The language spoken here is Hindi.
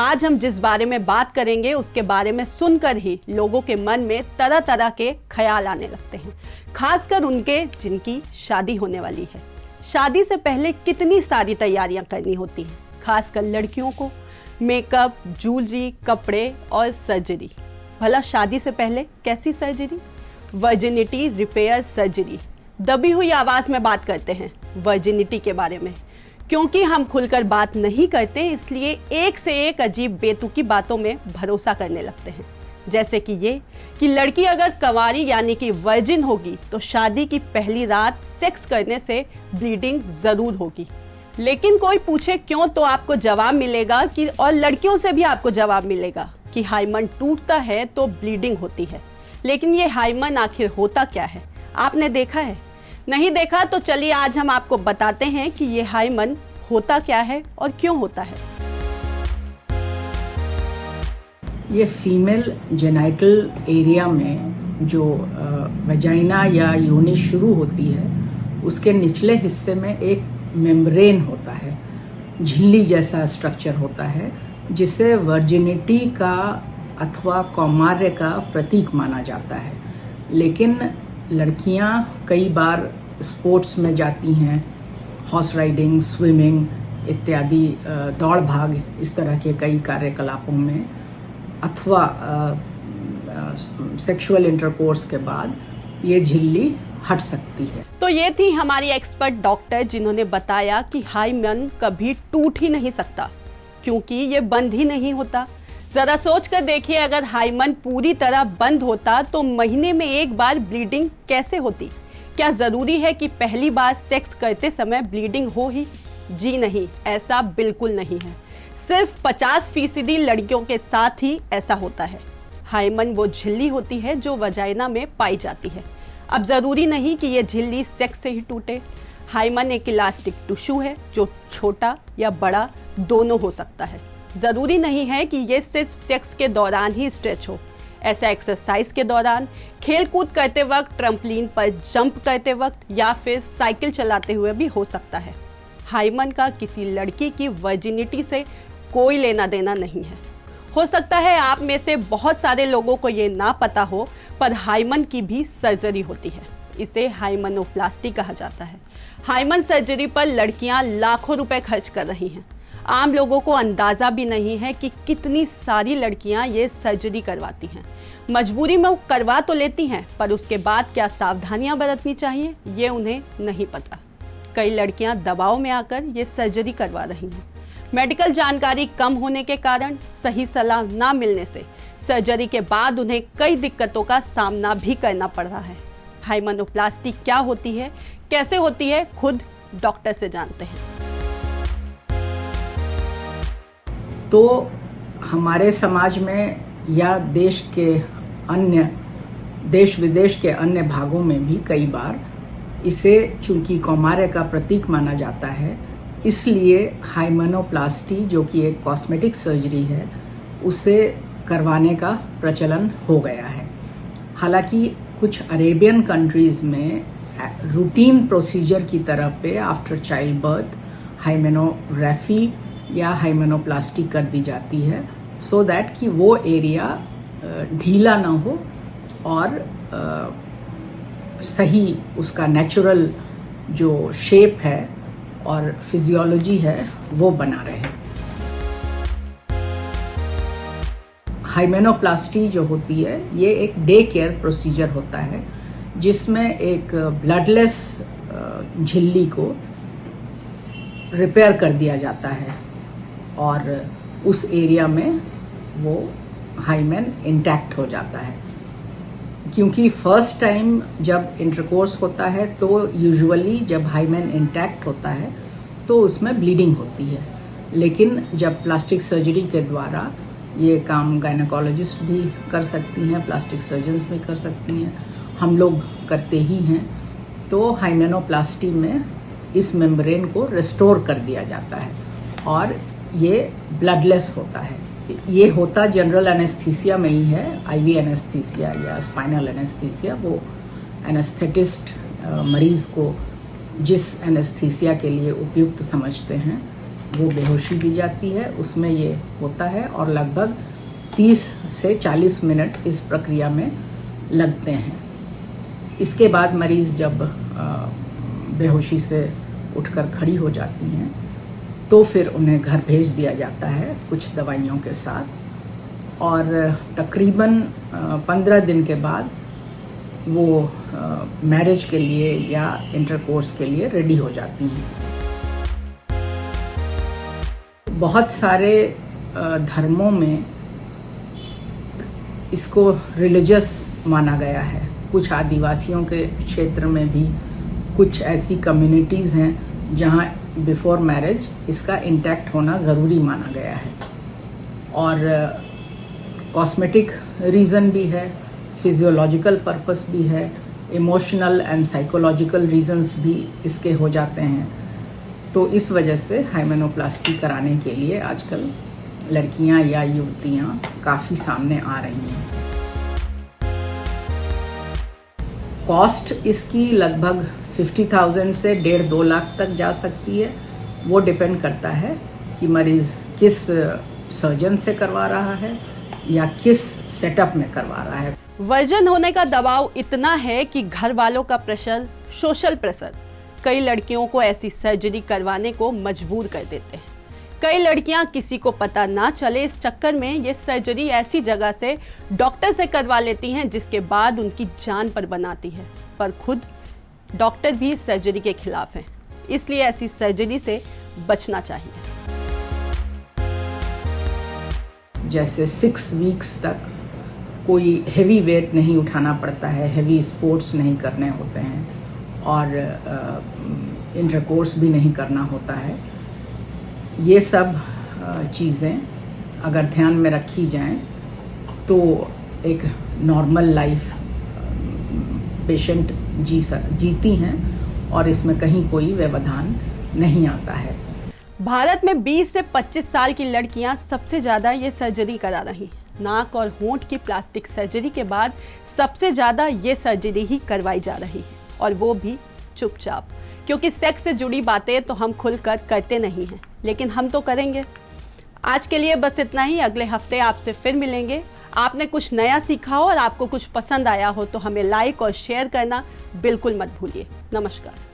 आज हम जिस बारे में बात करेंगे उसके बारे में सुनकर ही लोगों के मन में तरह तरह के ख्याल आने लगते हैं, खासकर उनके जिनकी शादी होने वाली है। शादी से पहले कितनी सारी तैयारियां करनी होती हैं, खासकर लड़कियों को। मेकअप, ज्वेलरी, कपड़े और सर्जरी। भला शादी से पहले कैसी सर्जरी? Virginity repair surgery. दबी हुई आवाज में बात करते हैं वर्जिनिटी के बारे में, क्योंकि हम खुलकर बात नहीं करते, इसलिए एक से एक अजीब बेतुकी बातों में भरोसा करने लगते हैं। जैसे कि ये कि लड़की अगर कंवारी यानी कि वर्जिन होगी तो शादी की पहली रात सेक्स करने से ब्लीडिंग जरूर होगी। लेकिन कोई पूछे क्यों तो आपको जवाब मिलेगा कि, और लड़कियों से भी आपको जवाब मिलेगा कि हाइमन टूटता है तो ब्लीडिंग होती है। लेकिन ये हाइमन आखिर होता क्या है? आपने देखा है? नहीं देखा तो चलिए आज हम आपको बताते हैं कि ये हाइमन होता क्या है और क्यों होता है। ये फीमेल जेनाइटल एरिया में जो वजाइना या योनि शुरू होती है उसके निचले हिस्से में एक मेम्ब्रेन होता है, झिल्ली जैसा स्ट्रक्चर होता है, जिसे वर्जिनिटी का अथवा कौमार्य का प्रतीक माना जाता है। लेकिन लड़कियां कई बार स्पोर्ट्स में जाती हैं, हॉर्स राइडिंग, स्विमिंग इत्यादि, दौड़ भाग, इस तरह के कई कार्यकलापों में, अथवा सेक्सुअल इंटरकोर्स के बाद ये झिल्ली हट सकती है। तो ये थी हमारी एक्सपर्ट डॉक्टर, जिन्होंने बताया कि हाइमन कभी टूट ही नहीं सकता क्योंकि ये बंद ही नहीं होता। जरा सोच कर देखिए, अगर हाइमन पूरी तरह बंद होता तो महीने में एक बार ब्लीडिंग कैसे होती? क्या जरूरी है कि पहली बार सेक्स करते समय ब्लीडिंग हो ही? जी नहीं, ऐसा बिल्कुल नहीं है। सिर्फ 50% लड़कियों के साथ ही ऐसा होता है। हाइमन वो झिल्ली होती है जो वजाइना में पाई जाती है। अब जरूरी नहीं कि ये झिल्ली सेक्स से ही टूटे। हाइमन एक इलास्टिक टिश्यू है जो छोटा या बड़ा दोनों हो सकता है। जरूरी नहीं है कि ये सिर्फ सेक्स के दौरान ही स्ट्रेच हो। ऐसा एक्सरसाइज के दौरान, खेल कूद करते वक्त, ट्रम्पलिन पर जंप करते वक्त या फिर साइकिल चलाते हुए भी हो सकता है। हाइमन का किसी लड़की की वर्जिनिटी से कोई लेना देना नहीं है। हो सकता है आप में से बहुत सारे लोगों को ये ना पता हो, पर हाइमन की भी सर्जरी होती है। इसे हाइमनोप्लास्टी कहा जाता है। हाइमन सर्जरी पर लड़कियां लाखों रुपए खर्च कर रही हैं। आम लोगों को अंदाजा भी नहीं है कि कितनी सारी लड़कियां ये सर्जरी करवाती हैं। मजबूरी में वो करवा तो लेती हैं, पर उसके बाद क्या सावधानियां बरतनी चाहिए ये उन्हें नहीं पता। कई लड़कियां दबाव में आकर ये सर्जरी करवा रही हैं। मेडिकल जानकारी कम होने के कारण, सही सलाह ना मिलने से सर्जरी के बाद उन्हें कई दिक्कतों का सामना भी करना पड़ रहा है। हाइमनोप्लास्टी क्या होती है, कैसे होती है, खुद डॉक्टर से जानते हैं। तो हमारे समाज में या देश विदेश के अन्य भागों में भी कई बार इसे, चूंकि कौमार्य का प्रतीक माना जाता है, इसलिए हाइमनोप्लास्टी, जो कि एक कॉस्मेटिक सर्जरी है, उसे करवाने का प्रचलन हो गया है। हालांकि कुछ अरेबियन कंट्रीज में रूटीन प्रोसीजर की तरह पे आफ्टर चाइल्ड बर्थ हाइमेनोग्राफी या हाइमेनोप्लास्टी कर दी जाती है, सो दैट कि वो एरिया ढीला ना हो और सही उसका नेचुरल जो शेप है और फिजियोलॉजी है वो बना रहे। हाइमेनोप्लास्टी जो होती है ये एक डे केयर प्रोसीजर होता है, जिसमें एक ब्लडलेस झिल्ली को रिपेयर कर दिया जाता है और उस एरिया में वो हाइमेन इंटैक्ट हो जाता है। क्योंकि फर्स्ट टाइम जब इंटरकोर्स होता है तो यूजुअली जब हाइमेन इंटैक्ट होता है तो उसमें ब्लीडिंग होती है, लेकिन जब प्लास्टिक सर्जरी के द्वारा, ये काम गायनेकोलॉजिस्ट भी कर सकती हैं, प्लास्टिक सर्जन्स भी कर सकती हैं, हम लोग करते ही हैं, तो हाइमेनोप्लास्टी में इस मेम्ब्रेन को रिस्टोर कर दिया जाता है और ये ब्लडलेस होता है। ये होता जनरल एनेस्थीसिया में ही है, आईवी एनेस्थीसिया या स्पाइनल एनेस्थीसिया। वो एनेस्थेटिस्ट मरीज को जिस एनेस्थीसिया के लिए उपयुक्त समझते हैं वो बेहोशी दी जाती है, उसमें ये होता है और लगभग 30 से 40 मिनट इस प्रक्रिया में लगते हैं। इसके बाद मरीज जब बेहोशी से उठकर खड़ी हो जाती हैं तो फिर उन्हें घर भेज दिया जाता है कुछ दवाइयों के साथ और तकरीबन 15 दिन के बाद वो मैरिज के लिए या इंटरकोर्स के लिए रेडी हो जाती हैं। बहुत सारे धर्मों में इसको रिलीजियस माना गया है। कुछ आदिवासियों के क्षेत्र में भी कुछ ऐसी कम्युनिटीज हैं जहां बिफोर मैरिज इसका इंटैक्ट होना ज़रूरी माना गया है और कॉस्मेटिक रीज़न भी है, फिजियोलॉजिकल पर्पस भी है, इमोशनल एंड साइकोलॉजिकल रीजंस भी इसके हो जाते हैं। तो इस वजह से हाइमेनोप्लास्टी कराने के लिए आजकल लड़कियां या युवतियां काफ़ी सामने आ रही हैं। कॉस्ट इसकी लगभग 50,000 से 1.5-2 लाख तक जा सकती है। वो डिपेंड करता है कि मरीज किस सर्जन से करवा रहा है या किस सेटअप में करवा रहा है। वर्जन होने का दबाव इतना है कि घर वालों का प्रेशर, सोशल प्रेशर कई लड़कियों को ऐसी सर्जरी करवाने को मजबूर कर देते हैं। कई लड़कियां किसी को पता ना चले इस चक्कर में ये सर्जरी ऐसी जगह से डॉक्टर से करवा लेती हैं जिसके बाद उनकी जान पर बनाती है, पर खुद डॉक्टर भी इस सर्जरी के खिलाफ हैं। इसलिए ऐसी सर्जरी से बचना चाहिए। जैसे 6 वीक्स तक कोई हेवी वेट नहीं उठाना पड़ता है, हेवी स्पोर्ट्स नहीं करने होते हैं और इंटरकोर्स भी नहीं करना होता है। ये सब चीज़ें अगर ध्यान में रखी जाएं तो एक नॉर्मल लाइफ पेशेंट जीती हैं और इसमें कहीं कोई व्यवधान नहीं आता है। भारत में 20 से 25 साल की लड़कियां सबसे ज़्यादा ये सर्जरी करा रही हैं। नाक और होंठ की प्लास्टिक सर्जरी के बाद सबसे ज़्यादा ये सर्जरी ही करवाई जा रही है और वो भी चुपचाप, क्योंकि सेक्स से जुड़ी बातें तो हम खुलकर करते नहीं हैं, लेकिन हम तो करेंगे। आज के लिए बस इतना ही। अगले हफ्ते आपसे फिर मिलेंगे। आपने कुछ नया सीखा हो और आपको कुछ पसंद आया हो तो हमें लाइक और शेयर करना बिल्कुल मत भूलिए। नमस्कार।